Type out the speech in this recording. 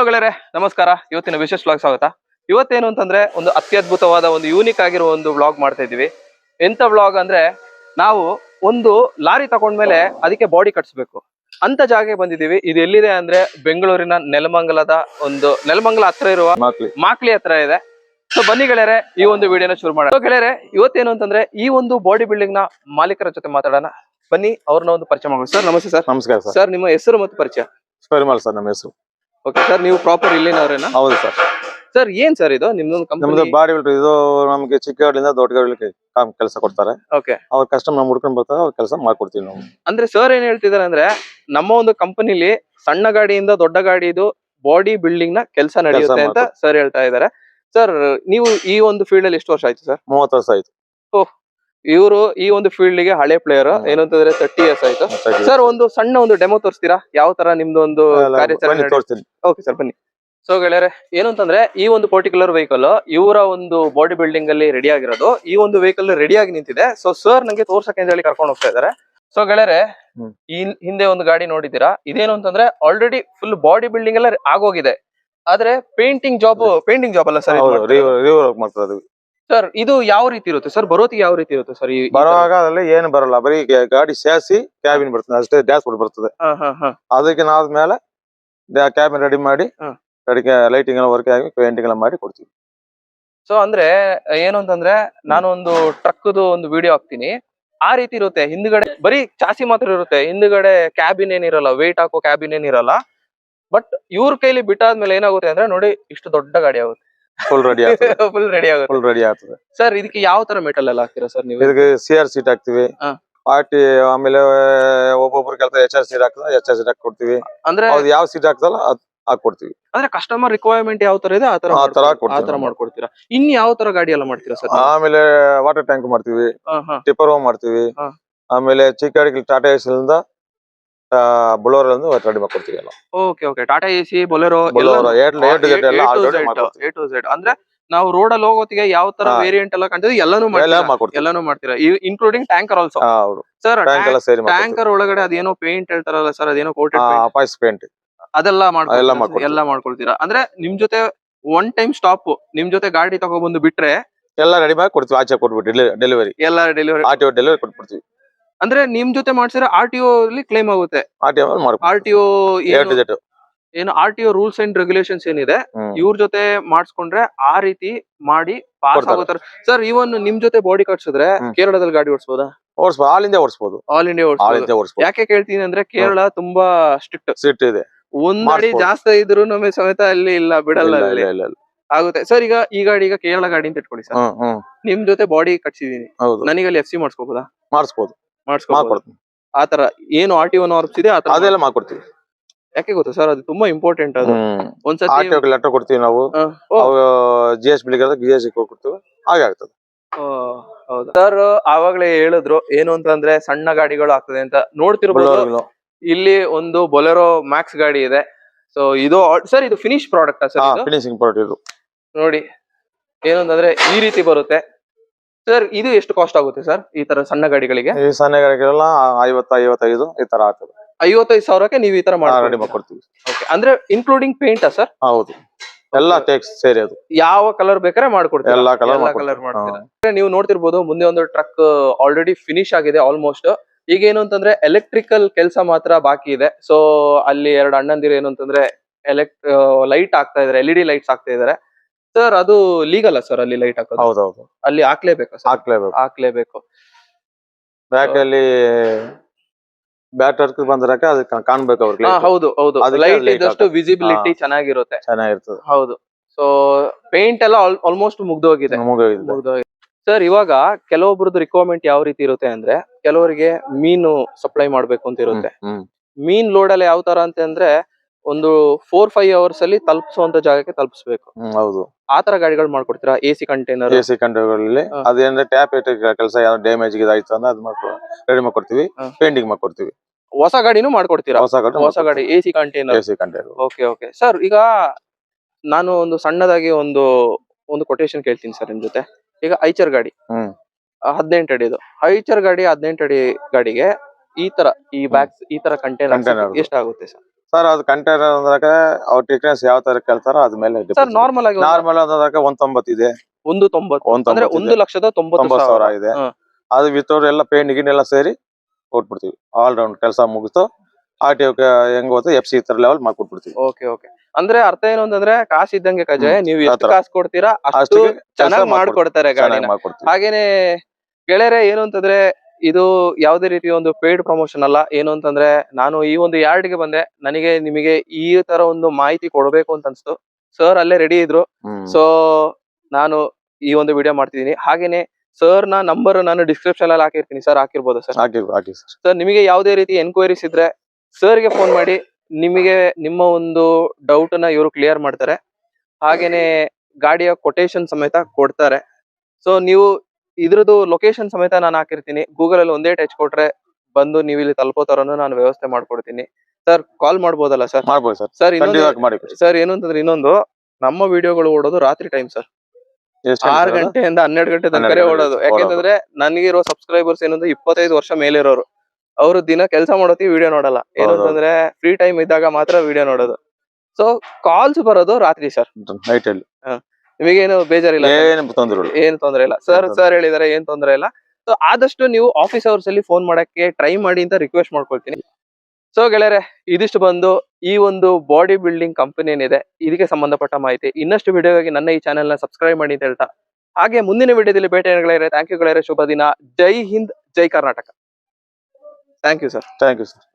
Hello ಗೆಳೆಯರೆ, ನಮಸ್ಕಾರ. ಇವತ್ತಿನ ವಿಶೇಷ ವ್ಲಾಗ್ ಸ್ವಾಗತ. ಇವತ್ತೇನು ಅಂತಂದ್ರೆ ಒಂದು ಅತ್ಯದ್ಭುತವಾದ ಒಂದು ಯೂನಿಕ್ ಆಗಿರೋ ಒಂದು ವ್ಲಾಗ್ ಮಾಡ್ತಾ ಇದೀವಿ. ಎಂತ ವ್ಲಾಗ್ ಅಂದ್ರೆ, ನಾವು ಒಂದು ಲಾರಿ ತಗೊಂಡ್ಮೇಲೆ ಅದಕ್ಕೆ ಬಾಡಿ ಕಟ್ಸ್ಬೇಕು ಅಂತ ಜಾಗ ಬಂದಿದೀವಿ. ಇದು ಎಲ್ಲಿದೆ ಅಂದ್ರೆ ಬೆಂಗಳೂರಿನ ನೆಲಮಂಗಲ ಹತ್ರ ಇರುವ ಮಾಕ್ಲಿ ಹತ್ರ ಇದೆ. ಸೊ ಬನ್ನಿ ಗೆಳೆಯರೆ, ಈ ಒಂದು ವಿಡಿಯೋನ ಶುರು ಮಾಡೋಣ. ಗೆಳೆಯರೆ, ಇವತ್ತೇನು ಅಂತಂದ್ರೆ ಈ ಒಂದು ಬಾಡಿ ಬಿಲ್ಡಿಂಗ್ ನ ಮಾಲೀಕರ ಜೊತೆ ಮಾತಾಡೋಣ. ಬನ್ನಿ, ಅವ್ರನ್ನ ಒಂದು ಪರಿಚಯ ಮಾಡೋಣ. ಸರ್ ನಮಸ್ತೆ. ಸರ್ ನಮಸ್ಕಾರ ಸರ್. ಸರ್ ನಿಮ್ಮ ಹೆಸರು ಮತ್ತು ಪರಿಚಯ? ಪರಿಮಲ್ ಸರ್ ನಮ್ಮ ಹೆಸರು. ಓಕೆ ಸರ್, ನೀವು ಪ್ರಾಪರ್ ಇಲ್ಲಿನವರೇನಾ? ಹೌದು ಸರ್. ಸರ್ ಏನ್ ಸರ್ ಇದು ನಿಮ್ದೊಂದು ಕಂಪನಿ? ನಮ್ದು ಬಾಡಿ ಬಿಲ್ಡರ್. ಇದು ನಮ್ಗೆ ಚಿಕ್ಕ ಗಾಡಿಯಿಂದ ದೊಡ್ಡ ಗಾಡಿ ಕೆಲಸ ಕೊಡ್ತಾರೆ. ಓಕೆ, ಅವ್ರ ಕಸ್ಟಮರ್ ಹುಡ್ಕೊಂಡ್ ಬರ್ತಾರೆ, ಅವ್ರ ಕೆಲಸ ಮಾಡ್ಕೊಡ್ತೀವಿ ನಾವು. ಅಂದ್ರೆ ಸರ್ ಏನ್ ಹೇಳ್ತಿದಾರೆ ಅಂದ್ರೆ, ನಮ್ಮ ಒಂದು ಕಂಪನಿಲಿ ಸಣ್ಣ ಗಾಡಿಯಿಂದ ದೊಡ್ಡ ಗಾಡಿದು ಬಾಡಿ ಬಿಲ್ಡಿಂಗ್ ನ ಕೆಲಸ ನಡೆಯುತ್ತೆ ಅಂತ ಸರ್ ಹೇಳ್ತಾ ಇದಾರೆ. ಸರ್ ನೀವು ಈ ಒಂದು ಫೀಲ್ಡ್ ಅಲ್ಲಿ ಎಷ್ಟು ವರ್ಷ ಆಯ್ತು ಸರ್? 30 ವರ್ಷ ಆಯ್ತು. ಓಹ್, ಇವರು ಈ ಒಂದು ಫೀಲ್ಡ್ ಗೆ ಹಳೆ ಪ್ಲೇಯರ್. ಏನಂತಂದ್ರೆ 30 ಇಯರ್ಸ್ ಆಯ್ತು. ಸರ್ ಒಂದು ಸಣ್ಣ ಒಂದು ಡೆಮೋ ತೋರಿಸ್ತೀರಾ? ಯಾವ ತರ ನಿಮ್ದು ಒಂದು ಕಾರ್ಯಾಚರಣೆ? ಓಕೆ ಸರ್, ಬನ್ನಿ. ಸೊ ಗೆಳೆಯರೆ, ಏನು ಅಂತಂದ್ರೆ ಈ ಒಂದು ಪರ್ಟಿಕ್ಯುಲರ್ ವೆಹಿಕಲ್ ಇವರ ಒಂದು ಬಾಡಿ ಬಿಲ್ಡಿಂಗ್ ಅಲ್ಲಿ ರೆಡಿ ಆಗಿರೋದು. ಈ ಒಂದು ವೆಹಿಕಲ್ ರೆಡಿ ಆಗಿ ನಿಂತಿದೆ. ಸೊ ಸರ್ ನಂಗೆ ತೋರ್ಸಕ್ಕೆ ಅಂತ ಹೇಳಿ ಕರ್ಕೊಂಡು ಹೋಗ್ತಾ ಇದಾರೆ. ಸೊ ಗೆಳೆಯರೆ, ಈ ಹಿಂದೆ ಒಂದು ಗಾಡಿ ನೋಡಿದ್ದೀರಾ? ಇದೇನು ಅಂತಂದ್ರೆ ಆಲ್ರೆಡಿ ಫುಲ್ ಬಾಡಿ ಬಿಲ್ಡಿಂಗ್ ಎಲ್ಲ ಆಗೋಗಿದೆ. ಆದ್ರೆ ಪೇಂಟಿಂಗ್ ಜಾಬ್ ಅಲ್ಲ ಸರ್? ಸರ್ ಇದು ಯಾವ ರೀತಿ ಇರುತ್ತೆ ಸರ್? ಬರೋತಿಗೆ ಯಾವ ರೀತಿ ಇರುತ್ತೆ ಸರ್? ಬರುವಾಗ ಅದ್ರಲ್ಲಿ ಏನು ಬರಲ್ಲ, ಬರೀ ಗಾಡಿ ಸ್ಯಾಸಿ ಕ್ಯಾಬಿನ್ ಬರ್ತದೆ ಅಷ್ಟೇ, ಡ್ಯಾಶ್ ಬೋರ್ಡ್ ಬರ್ತದೆ. ಅದಕ್ಕೆ ನಾದ್ಮೇಲೆ ಕ್ಯಾಬಿನ್ ರೆಡಿ ಮಾಡಿ ಲೈಟಿಂಗ್ ಎಲ್ಲ ವರ್ಕ್ ಆಗಿ ಪೇಂಟಿಂಗ್ ಎಲ್ಲ ಮಾಡಿ ಕೊಡ್ತೀವಿ. ಸೊ ಅಂದ್ರೆ ಏನು ಅಂತಂದ್ರೆ, ನಾನು ಒಂದು ಟ್ರಕ್ದು ಒಂದು ವಿಡಿಯೋ ಹಾಕ್ತೀನಿ. ಆ ರೀತಿ ಇರುತ್ತೆ. ಹಿಂದ್ಗಡೆ ಬರೀ ಚಾಸಿ ಮಾತ್ರ ಇರುತ್ತೆ, ಹಿಂದ್ಗಡೆ ಕ್ಯಾಬಿನ್ ಏನಿರಲ್ಲ, ವೇಟ್ ಹಾಕೋ ಕ್ಯಾಬಿನ್ ಏನಿರಲ್ಲ. ಬಟ್ ಇವ್ರ ಕೈಲಿ ಬಿಟ್ಟಾದ್ಮೇಲೆ ಏನಾಗುತ್ತೆ ಅಂದ್ರೆ, ನೋಡಿ ಇಷ್ಟು ದೊಡ್ಡ ಗಾಡಿ ಆಗುತ್ತೆ. ಫುಲ್ ರೆಡಿ ಫುಲ್ ರೆಡಿ ಆಗುತ್ತೆ. ಸರ್ ಇದಕ್ಕೆ ಯಾವ ತರ ಮೆಟಲ್ ಎಲ್ಲ ಹಾಕ್ತೀರಾ ಸರ್ ನೀವು? ಇದಕ್ಕೆ CR ಸೀಟ್ ಹಾಕ್ತಿವಿ, ಪಾರ್ಟಿ. ಆಮೇಲೆ ಒಬ್ಬೊಬ್ರು ಕೆಲಸ HR ಸೀಟ್ ಹಾಕ್ತಾರೆ, HR ಸೀಟ್ ಹಾಕಿ ಕೊಡ್ತೀವಿ. ಅಂದ್ರೆ ಯಾವ ಸೀಟ್ ಹಾಕ್ತಲ್ಲ ಹಾಕೊಡ್ತೀವಿ. ಅಂದ್ರೆ ಕಸ್ಟಮರ್ ರಿಕ್ವೈರ್ಮೆಂಟ್ ಯಾವ ತರ ಇದೆ ಆ ತರ ಮಾಡ್ಕೊಡ್ತೀರಾ. ಇನ್ ಯಾವ ತರ ಗಾಡಿ ಎಲ್ಲ ಮಾಡ್ತೀರಾ ಸರ್? ಆಮೇಲೆ ವಾಟರ್ ಟ್ಯಾಂಕ್ ಮಾಡ್ತೀವಿ, ಟಿಪ್ಪರ್ ಮಾಡ್ತೀವಿ. ಆಮೇಲೆ ಚಿಕ್ಕ ಗಾಡಿ ಟಾಟಾ ಎಸ್ ಇಂದ ಬೊಲೆರೋ ರೆಡಿ ಮಾಡ್ಕೊಡ್ತೀವಿ ಎಲ್ಲ. Okay okay, Tata AC, Bolero A to Z. ಅಂದ್ರೆ ನಾವು ರೋಡ್ ಅಲ್ಲಿ ಹೋಗೋತಿಗೆ ಯಾವ ತರ ವೇರಿಯಂಟ್ ಎಲ್ಲ ಕಾಣ್ತದೆ ಎಲ್ಲಾನು ಮಾಡ್ತೀರಾ, including tanker also? Sir tanker ಒಳಗಡೆ ಅದೇನೋ ಪೇಂಟ್ ಹೇಳ್ತಾರಲ್ಲ ಸರ್, ಅದೇನೋ ಕೋಟೆಡ್ ಪೇಂಟ್ ಅದೆಲ್ಲ ಮಾಡ್ಕೊಳ್ತೀರಾ? ಅಂದ್ರೆ ನಿಮ್ ಜೊತೆ ಒನ್ ಟೈಮ್ ಸ್ಟಾಪ್, ನಿಮ್ ಜೊತೆ ಗಾಡಿ ತಗೊಬಂದು ಬಿಟ್ರೆ ಎಲ್ಲ ರೆಡಿ ಮಾಡಿ ಕೊಡ್ತೀವಿ. ಆಚೆ ಕೊಟ್ಬಿಟ್ಟು ಡೆಲಿವರಿ RTO ಡೆಲಿವರಿ ಕೊಟ್ಬಿಡ್ತೀವಿ. ಅಂದ್ರೆ ನಿಮ್ ಜೊತೆ ಮಾಡ್ಸಿದ್ರೆ RTO ಅಲ್ಲಿ ಕ್ಲೈಮ್ ಆಗುತ್ತೆ. RTO ಏನು RTO ರೂಲ್ಸ್ ಅಂಡ್ ರೆಗ್ಯುಲೇಷನ್ಸ್ ಏನಿದೆ, ಇವ್ರ ಜೊತೆ ಮಾಡಿಸ್ಕೊಂಡ್ರೆ ಆ ರೀತಿ ಮಾಡಿ ಪಾಸ್ ಆಗುತ್ತಾರೆ. ಸರ್ ಇವನ್ ನಿಮ್ ಜೊತೆ ಬಾಡಿ ಕಟ್ಸಿದ್ರೆ ಕೇರಳದಲ್ಲಿ ಗಾಡಿ ಓಡಿಸಬಹುದಾ? All India ಓಡಿಸಬಹುದು. ಯಾಕೆ ಕೇಳ್ತೀನಿ ಅಂದ್ರೆ, ಕೇರಳ ತುಂಬಾ ಸ್ಟ್ರಿಕ್ಟ್ ಇದೆ. ಒಂದ್ ಗಾಡಿ ಜಾಸ್ತಿ ಇದ್ರು ನಮಗೆ ಸಮೇತ ಅಲ್ಲಿ ಇಲ್ಲ, ಬಿಡಲ್ಲ ಆಗುತ್ತೆ. ಸರ್ ಈಗ ಈ ಗಾಡಿ ಕೇರಳ ಗಾಡಿ ಅಂತ ಇಟ್ಕೊಳ್ಳಿ ಸರ್, ನಿಮ್ ಜೊತೆ ಬಾಡಿ ಕಟ್ಸಿದೀನಿ, ನನಗೆ ಅಲ್ಲಿ FC ಮಾಡಿಸ್ಕೋಬಹುದಾ? ಮಾಡಿಸ್ಬೋದು. ಆತರ ಏನು RTO ನಾರ್ಮ್ಸ್ ಇದೆ ಅದೆಲ್ಲ ಮಾಡ್ಕೊಡ್ತೀವಿ. ಯಾಕೆ ಗೊತ್ತಾ ಸರ್, ಅದು ತುಂಬಾ ಇಂಪಾರ್ಟೆಂಟ್. ಅದು ಒಂದ್ಸತಿ ಲೆಟರ್ ಕೊಡ್ತೀವಿ ನಾವು, GSB ಕೊಡ್ತೀವಿ, ಹಾಗೆ ಆಗ್ತದೆ. ಹೌದು ಸರ್, ಆವಾಗ್ಲೇ ಹೇಳಿದ್ರು ಏನು ಅಂತಂದ್ರೆ ಸಣ್ಣ ಗಾಡಿಗಳು ಆಗ್ತದೆ ಅಂತ. ನೋಡ್ತಿರ್ಬೋದು ಇಲ್ಲಿ ಒಂದು ಬೊಲೆರೋ ಮ್ಯಾಕ್ಸ್ ಗಾಡಿ ಇದೆ. ಸೊ ಇದು ಸರ್ ಇದು finish product sir? Finishing product ಇದು. ನೋಡಿ ಏನಂತಂದ್ರೆ ಈ ರೀತಿ ಬರುತ್ತೆ. ಸರ್ ಇದು ಎಷ್ಟು ಕಾಸ್ಟ್ ಆಗುತ್ತೆ ಸರ್ ಈ ತರ ಸಣ್ಣ ಗಾಡಿಗಳಿಗೆ? ಈ ಸಣ್ಣ ಗಾಡಿಗೆಲ್ಲ 50-55 ಈ ತರ ಆಗ್ತದೆ. 55,000ಕ್ಕೆ ನೀವು ಈ ತರ ಮಾಡ್ಕೊಡ್ತೀವಿ? ಅಂದ್ರೆ ಇನ್ಕ್ಲೂಡಿಂಗ್ ಪೇಂಟ್ ಸರ್? ಹೌದು, ಎಲ್ಲ ಟೇಕ್ಸ್ ಸೇರಿ. ಅದು ಯಾವ ಕಲರ್ ಬೇಕಾದ್ರೆ ಮಾಡ್ಕೊಡ್ತೀವಿ, ಎಲ್ಲ ಕಲರ್ ಮಾಡ್ತೀರಾ. ನೀವು ನೋಡ್ತಿರ್ಬೋದು ಮುಂದೆ ಒಂದು ಟ್ರಕ್ ಆಲ್ರೆಡಿ ಫಿನಿಶ್ ಆಗಿದೆ ಆಲ್ಮೋಸ್ಟ್. ಈಗ ಏನು ಅಂತಂದ್ರೆ ಎಲೆಕ್ಟ್ರಿಕಲ್ ಕೆಲಸ ಮಾತ್ರ ಬಾಕಿ ಇದೆ. ಸೊ ಅಲ್ಲಿ 2 ಅಣ್ಣಂದಿರು ಏನು ಅಂತಂದ್ರೆ ಲೈಟ್ ಆಗ್ತಾ ಇದಾರೆ, LED ಲೈಟ್ಸ್ ಆಗ್ತಾ ಇದಾರೆ. ಸರ್ ಅದು ಲೀಗಲ್ ಸರ್ ಅಲ್ಲಿ ಲೈಟ್ ಹಾಕೋದು? ಹೌದೌದು, ಅಲ್ಲಿ ಹಾಕ್ಲೇಬೇಕು. ಬ್ಯಾಕ್ ಅಲ್ಲಿ ಬ್ಯಾಟ್ ವರ್ಕ್ ಬಂದ್ರಕ್ಕೆ ಅದಕ್ಕೆ ಕಾಣ್ಬೇಕು ಅವ್ರಿಗೆ. ಹೌದು, ಲೈಟ್ ಇದ್ದಷ್ಟು ವಿಸಿಬಿಲಿಟಿ ಚೆನ್ನಾಗಿರುತ್ತೆ. ಹೌದು. ಸೊ ಪೇಂಟ್ ಎಲ್ಲ ಆಲ್ಮೋಸ್ಟ್ ಮುಗ್ದೋಗಿದೆ. ಸರ್ ಇವಾಗ ಕೆಲವೊಬ್ರದ್ದು ರಿಕ್ವೈರ್ಮೆಂಟ್ ಯಾವ ರೀತಿ ಇರುತ್ತೆ ಅಂದ್ರೆ, ಕೆಲವರಿಗೆ ಮೀನು ಸಪ್ಲೈ ಮಾಡ್ಬೇಕು ಅಂತ ಇರುತ್ತೆ. ಮೀನ್ ಲೋಡ್ ಅಲ್ಲಿ ಯಾವ ತರ ಅಂತಂದ್ರೆ, ಒಂದು 4-5 hours ಅಲ್ಲಿ ತಲುಪಿಸುವಂತ ಜಾಗಕ್ಕೆ ತಲುಪಿಸ್ಬೇಕು. ಹೌದು, ಆತರ ಗಾಡಿಗಳು ಮಾಡ್ಕೊಡ್ತೀರಾ? AC ಕಂಟೈನರ್ ಅದೇನಂದ್ರೆ ಟ್ಯಾಪ್ ಕೆಲಸ ಯಾವ ಡ್ಯಾಮೇಜ್ ಆಯ್ತು ಅಂದ್ರೆ ಅದು ರೆಡಿ ಮಾಡ್ಕೊಡ್ತೀವಿ, ಪೇಂಟಿಂಗ್ ಮಾಡ್ಕೊಡ್ತೀವಿ. ಹೊಸ ಗಾಡಿನೂ ಮಾಡ್ಕೊಡ್ತೀರಾ? ಹೊಸ ಗಾಡಿ AC ಕಂಟೈನರ್. ಓಕೆ ಸರ್, ಈಗ ನಾನು ಒಂದು ಸಣ್ಣದಾಗಿ ಒಂದು ಕೊಟೇಶನ್ ಕೇಳ್ತೀನಿ ಸರ್ ನಿಮ್ ಜೊತೆ. ಈಗ ಐಚರ್ ಗಾಡಿ 18 ಅಡಿದು, ಐಚರ್ ಗಾಡಿ 18 ಅಡಿ ಗಾಡಿಗೆ ಈ ತರ ಈ ಬ್ಯಾಗ್ಸ್ ಈ ತರ ಕಂಟೈನರ್ ಎಷ್ಟಾಗುತ್ತೆ ಸರ್? ಸರ್ ಅದು ಕಂಟೈನರ್ ಅಂದಾಗ ಅವ್ರ ಟೆಕ್ನಿಕ್ಸ್ ಯಾವ ತರ ಕೇಳ್ತಾರೋ ಅದ್ರ ಮೇಲೆ ಸರ್ ನಾರ್ಮಲ್ ಆಗಿ ನಾರ್ಮಲ್ ಅಂದಾಗ 190 ಇದೆ, 190 ಅಂದ್ರೆ 1,90,90,000 90,000 ಇದೆ. ಅದು ವಿತೌಟ್ ಎಲ್ಲ ಪೇಂಟ್ ಗಿನ್ ಎಲ್ಲ ಸೇರಿ ಕೊಟ್ಬಿಡ್ತೀವಿ. ಆಲ್ ರೌಂಡ್ ಕೆಲಸ ಮುಗಿತು RTO ಹೆಂಗ್ ಹೋಗುತ್ತೆ FC ತರ ಲೆವೆಲ್ ಮಾಡ್ಕೊಟ್ಬಿಡ್ತೀವಿ. Okay okay. ಅಂದ್ರೆ ಅರ್ಥ ಏನು ಅಂತಂದ್ರೆ ಕಾಸು ಇದ್ದಂಗೆ ಕಜಾಯ, ನೀವು ಎಷ್ಟು ಕಾಸು ಕೊಡ್ತೀರಾ ಅಷ್ಟು ಚೆನ್ನಾಗಿ ಮಾಡ್ಕೊಡ್ತಾರೆ ಗಾಡಿನ. ಹಾಗೇನೆ ಗೆಳೆಯರೆ ಏನು ಅಂತಂದ್ರೆ ಇದು ಯಾವುದೇ ರೀತಿ ಒಂದು ಪೇಯ್ಡ್ ಪ್ರಮೋಷನ್ ಅಲ್ಲ. ಏನು ಅಂತಂದ್ರೆ ನಾನು ಈ ಒಂದು ಯಾರ್ಡ್ ಗೆ ಬಂದೆ, ನನಗೆ ನಿಮಗೆ ಈ ತರ ಒಂದು ಮಾಹಿತಿ ಕೊಡ್ಬೇಕು ಅಂತ ಅನ್ಸ್ತು. ಸರ್ ಅಲ್ಲೇ ರೆಡಿ ಇದ್ರು, ಸೊ ನಾನು ಈ ಒಂದು ವಿಡಿಯೋ ಮಾಡ್ತಿದೀನಿ. ಹಾಗೇನೆ ಸರ್ ನ ನಂಬರ್ ನಾನು ಡಿಸ್ಕ್ರಿಪ್ಷನ್ ಅಲ್ಲಿ ಹಾಕಿರ್ತೀನಿ, ಸರ್ ಹಾಕಿರ್ಬೋದು ಸರ್? ಹಾಕಿ ಸರ್ ನಿಮಗೆ ಯಾವುದೇ ರೀತಿ ಎನ್ಕ್ವೈರೀಸ್ ಇದ್ರೆ ಸರ್ ಗೆ ಫೋನ್ ಮಾಡಿ, ನಿಮಗೆ ನಿಮ್ಮ ಒಂದು ಡೌಟ್ ನ ಇವರು ಕ್ಲಿಯರ್ ಮಾಡ್ತಾರೆ. ಹಾಗೇನೆ ಗಾಡಿಯ ಕೊಟೇಶನ್ ಸಮೇತ ಕೊಡ್ತಾರೆ. ಸೊ ನೀವು ಇದ್ರದ್ದು ಲೊಕೇಶನ್ ಸಮೇತ ನಾನು ಹಾಕಿರ್ತೀನಿ. ಗೂಗಲ್ ಅಲ್ಲಿ ಒಂದೇ ಟಚ್ ಕೊಟ್ರೆ ಬಂದು ನೀವು ಇಲ್ಲಿ ತಲುಪೋ ತರನು ನಾನು ವ್ಯವಸ್ಥೆ ಮಾಡ್ಕೊಡ್ತೀನಿ. ಸರ್ ಕಾಲ್ ಮಾಡ್ಬೋದಲ್ಲ ಸರ್? ಮಾಡ್ಬೋದು ಸರ್. ಸರ್ ಸರ್ ಏನು ಅಂತಂದ್ರೆ ಇನ್ನೊಂದು, ನಮ್ಮ ವಿಡಿಯೋಗಳು ಓಡೋದು ರಾತ್ರಿ ಟೈಮ್ ಸರ್, 6 ಗಂಟೆಯಿಂದ 12 ಗಂಟೆ ತನಕ ಓಡೋದು. ಯಾಕೆಂತಂದ್ರೆ ನನಗಿರೋ ಸಬ್ಸ್ಕ್ರೈಬರ್ಸ್ ಏನಂದ್ರೆ 25 ವರ್ಷ ಮೇಲಿರೋರು. ಅವರು ದಿನ ಕೆಲಸ ಮಾಡೋತಿ ವಿಡಿಯೋ ನೋಡಲ್ಲ. ಏನು ಅಂತಂದ್ರೆ ಫ್ರೀ ಟೈಮ್ ಇದ್ದಾಗ ಮಾತ್ರ ವಿಡಿಯೋ ನೋಡೋದು. ಸೊ ಕಾಲ್ಸ್ ಬರೋದು ರಾತ್ರಿ ಸರ್, ನೈಟ್ ಅಲ್ಲಿ. ನಿಮಗೇನು ಬೇಜಾರಿಲ್ಲ? ಏನು ತೊಂದ್ರೆ ಇಲ್ಲ ಸರ್. ಸರ್ ಹೇಳಿದಾರೆ ಏನ್ ತೊಂದ್ರೆ ಇಲ್ಲ. ಸೊ ಆದಷ್ಟು ನೀವು ಆಫೀಸ್ ಅವರ್ಸ್ ಅಲ್ಲಿ ಫೋನ್ ಮಾಡಕ್ಕೆ ಟ್ರೈ ಮಾಡಿ ಅಂತ ರಿಕ್ವೆಸ್ಟ್ ಮಾಡ್ಕೊಳ್ತೀನಿ. ಸೊ ಗೆಳೆಯರೆ, ಇದಿಷ್ಟು ಬಂದು ಈ ಒಂದು ಬಾಡಿ ಬಿಲ್ಡಿಂಗ್ ಕಂಪನಿ ಏನಿದೆ ಇದಕ್ಕೆ ಸಂಬಂಧಪಟ್ಟ ಮಾಹಿತಿ. ಇನ್ನಷ್ಟು ವಿಡಿಯೋಗಾಗಿ ನನ್ನ ಈ ಚಾನೆಲ್ ನ ಸಬ್ಸ್ಕ್ರೈಬ್ ಮಾಡಿ ಅಂತ ಹೇಳ್ತಾ, ಹಾಗೆ ಮುಂದಿನ ವಿಡಿಯೋದಲ್ಲಿ ಭೇಟಿ ಗೆಳೆಯರೆ. ಥ್ಯಾಂಕ್ ಯು ಗೆಳೆಯರೆ, ಶುಭ ದಿನ. ಜೈ ಹಿಂದ್, ಜೈ Karnataka. Thank you sir. Thank you sir.